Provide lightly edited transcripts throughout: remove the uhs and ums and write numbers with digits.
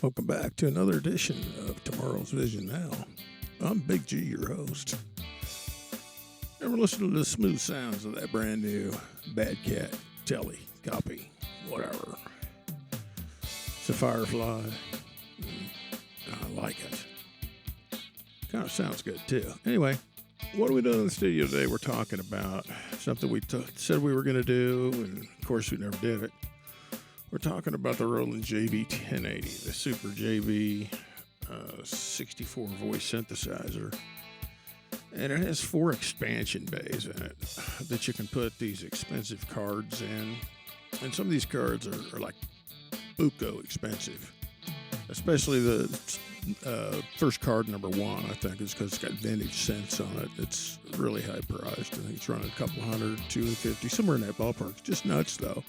Welcome back to another edition of Tomorrow's Vision Now. I'm Big G, your host. Ever listen to the smooth sounds of that brand new Bad Cat Telly copy? Whatever. It's a Firefly. I like it. Kind of sounds good too. Anyway, what are we doing in the studio today? We're talking about something we said we were going to do, and of course we never did it. We're talking about the Roland JV-1080, the Super JV 64 voice synthesizer. And it has 4 expansion bays in it that you can put these expensive cards in. And some of these cards are like buco expensive. Especially the first card, number 1, I think, is because it's got vintage synths on it. It's really high priced. I think it's running a couple hundred, 250, somewhere in that ballpark. It's just nuts, though.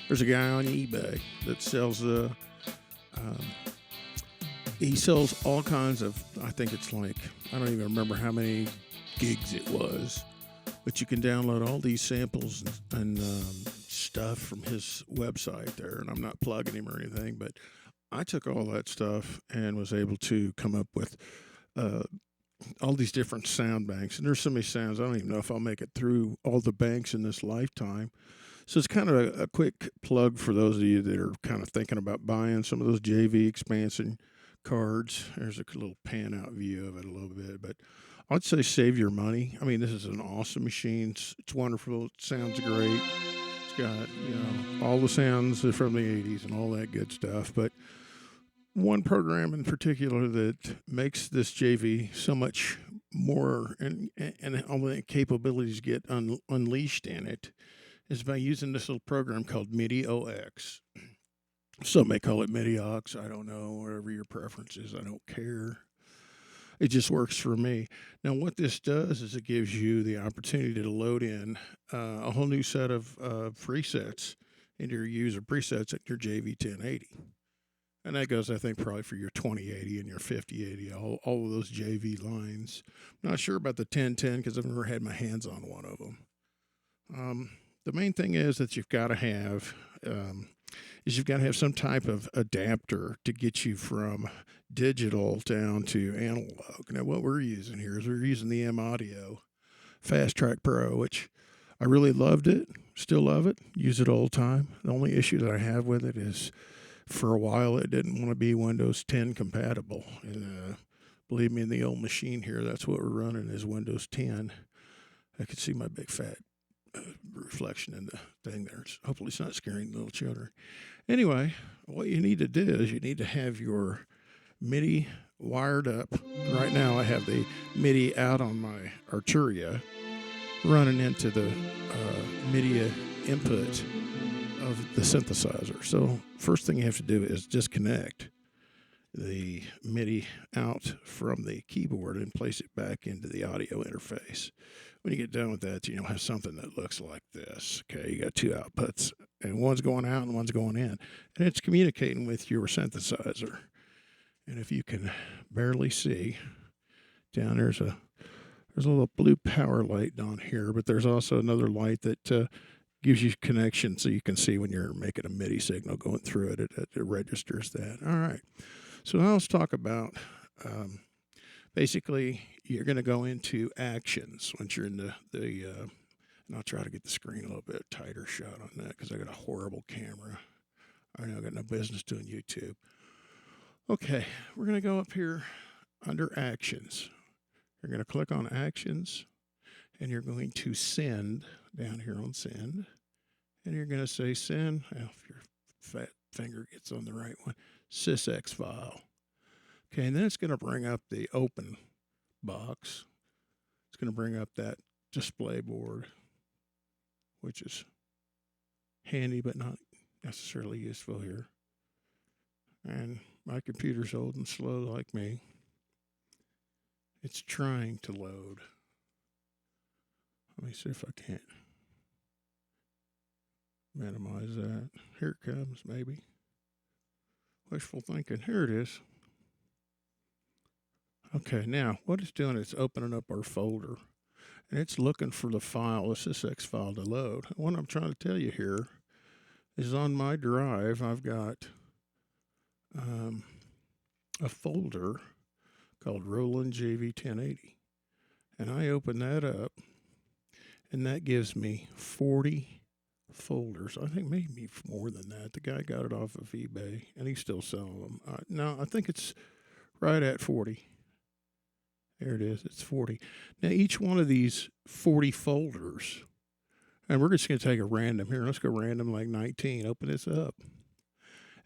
There's a guy on eBay that sells he sells all kinds of, I think it's like, I don't even remember how many gigs it was, but you can download all these samples and stuff from his website there. And I'm not plugging him or anything, but I took all that stuff and was able to come up with all these different sound banks. And there's so many sounds, I don't even know if I'll make it through all the banks in this lifetime. So it's kind of a quick plug for those of you that are kind of thinking about buying some of those JV expansion cards. There's a little pan out view of it a little bit, but I'd say save your money. I mean, this is an awesome machine. It's wonderful. It sounds great. It's got, all the sounds are from the 80s and all that good stuff. But one program in particular that makes this JV so much more and all the capabilities get unleashed in it is by using this little program called MIDI OX. Some may call it MIDI aux. I don't know, whatever your preference is. I don't care. It just works for me. Now, what this does is it gives you the opportunity to load in a whole new set of presets into your user presets at your JV-1080. And that goes, I think, probably for your 2080 and your 5080, all of those JV lines. I'm not sure about the 1010 because I've never had my hands on one of them. The main thing is that you've got to have some type of adapter to get you from digital down to analog. Now, what we're using here is we're using the M Audio Fast Track Pro, which I really loved it, still love it, use it all the time. The only issue that I have with it is for a while it didn't want to be Windows 10 compatible. And believe me, in the old machine here, that's what we're running is Windows 10. I could see my big fat reflection in the thing there. Hopefully it's not scaring little children. Anyway, what you need to do is you need to have your MIDI wired up. Right now I have the MIDI out on my Arturia running into the MIDI input of the synthesizer. So first thing you have to do is disconnect the MIDI out from the keyboard and place it back into the audio interface. When you get done with that, you'll have something that looks like this. Okay, you got 2 outputs, and one's going out and one's going in, and it's communicating with your synthesizer. And if you can barely see, down there's a little blue power light down here, but there's also another light that gives you connection so you can see when you're making a MIDI signal going through it. It registers that. All right. So now let's talk about basically you're going to go into actions once you're in the and I'll try to get the screen a little bit tighter shot on that because I got a horrible camera. I know I got no business doing YouTube. Okay, we're going to go up here under actions. You're going to click on actions and you're going to send down here on send. And you're going to say send, well, if your fat finger gets on the right one, sysx file. Okay, and then it's going to bring up the open box. It's going to bring up that display board, which is handy but not necessarily useful here. And my computer's old and slow like me. It's trying to load. Let me see if I can't minimize that. Here it comes, maybe. Wishful thinking. Here it is. Okay, now what it's doing is opening up our folder, and it's looking for the file, the sysx file to load. What I'm trying to tell you here is on my drive, I've got a folder called Roland JV-1080. And I open that up, and that gives me 40 folders. I think maybe more than that. The guy got it off of eBay, and he's still selling them. No, I think it's right at 40. There it is. It's 40. Now, each one of these 40 folders, and we're just going to take a random here. Let's go random like 19. Open this up.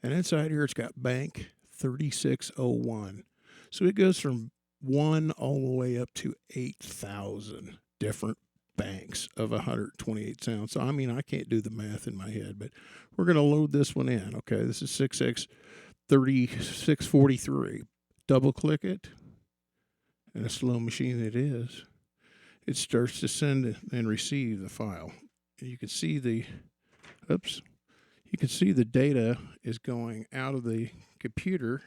And inside here, it's got bank 3601. So it goes from 1 all the way up to 8,000 different banks of 128 sounds. So, I mean, I can't do the math in my head, but we're going to load this one in. Okay, this is 6X3643. Double click it, and a slow machine it is. It starts to send and receive the file. You can see the data is going out of the computer,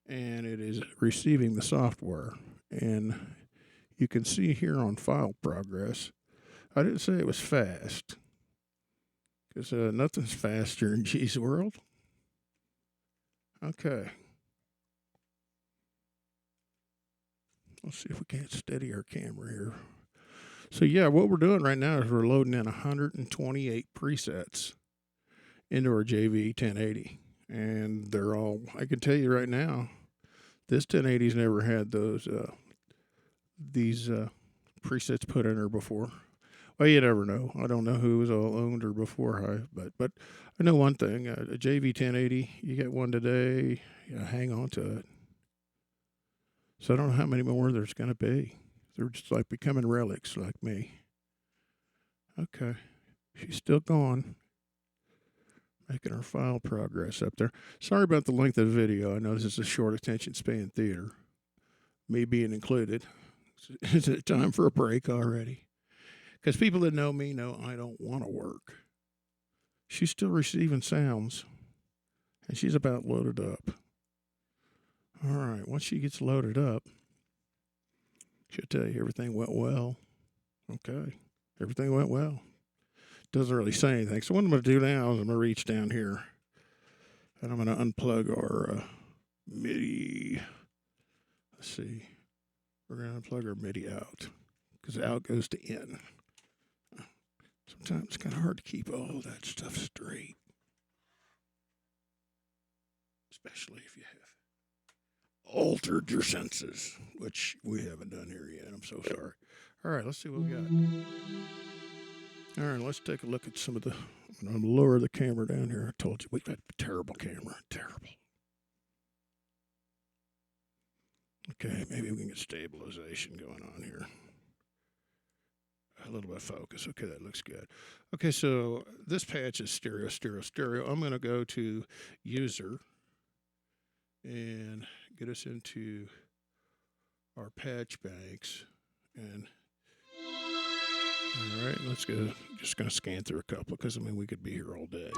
and it is receiving the software. And you can see here on file progress, I didn't say it was fast, because nothing's faster in G's world. Okay. Let's see if we can't steady our camera here. So yeah, what we're doing right now is we're loading in 128 presets into our JV-1080. And they're all, I can tell you right now, this 1080's never had these presets put in her before. Well, you never know. I don't know who was all owned her before, but I know one thing, a JV-1080, you get one today, hang on to it. So I don't know how many more there's going to be. They're just like becoming relics like me. Okay. She's still gone. Making our file progress up there. Sorry about the length of the video. I know this is a short attention span theater. Me being included. Is it time for a break already? Because people that know me know I don't want to work. She's still receiving sounds. And she's about loaded up. All right, once she gets loaded up, she'll tell you everything went well. Okay, everything went well. Doesn't really say anything. So what I'm going to do now is I'm going to reach down here, and I'm going to unplug our MIDI. Let's see. We're going to unplug our MIDI out, because out goes to in. Sometimes it's kind of hard to keep all that stuff straight, especially if you have altered your senses, which we haven't done here yet. I'm so sorry. All right, let's see what we got. All right, let's take a look at some of the, I'm going to lower the camera down here. I told you, we've got a terrible camera, terrible. Okay, maybe we can get stabilization going on here. A little bit of focus. Okay, that looks good. Okay, so this patch is stereo, stereo, stereo. I'm going to go to user and get us into our patch banks. And all right, let's go. Just going to scan through a couple, because I mean we could be here all day.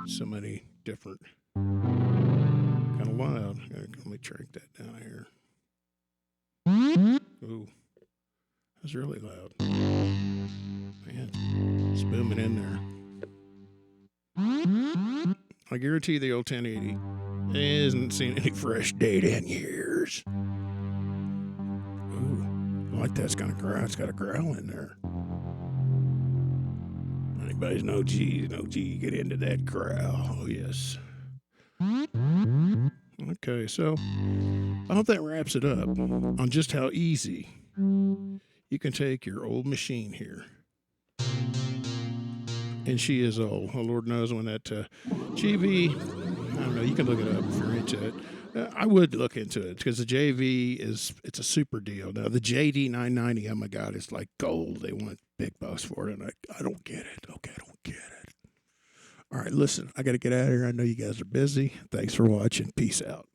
So many different, kind of loud. Let me track that down here. Ooh, that's really loud. Man, it's booming in there. I guarantee the old 1080 hasn't seen any fresh data in years. Ooh, I like that. It's got a growl. It's got a growl in there. Anybody's no G, get into that growl. Oh, yes. Okay, so I hope that wraps it up on just how easy you can take your old machine here. And she is old. Oh, Lord knows when that JV, I don't know, you can look it up if you're into it. I would look into it, because the JV it's a super deal. Now, the JD-990, oh my God, it's like gold. They want big bucks for it, and I don't get it. Okay, I don't get it. All right, listen, I got to get out of here. I know you guys are busy. Thanks for watching. Peace out.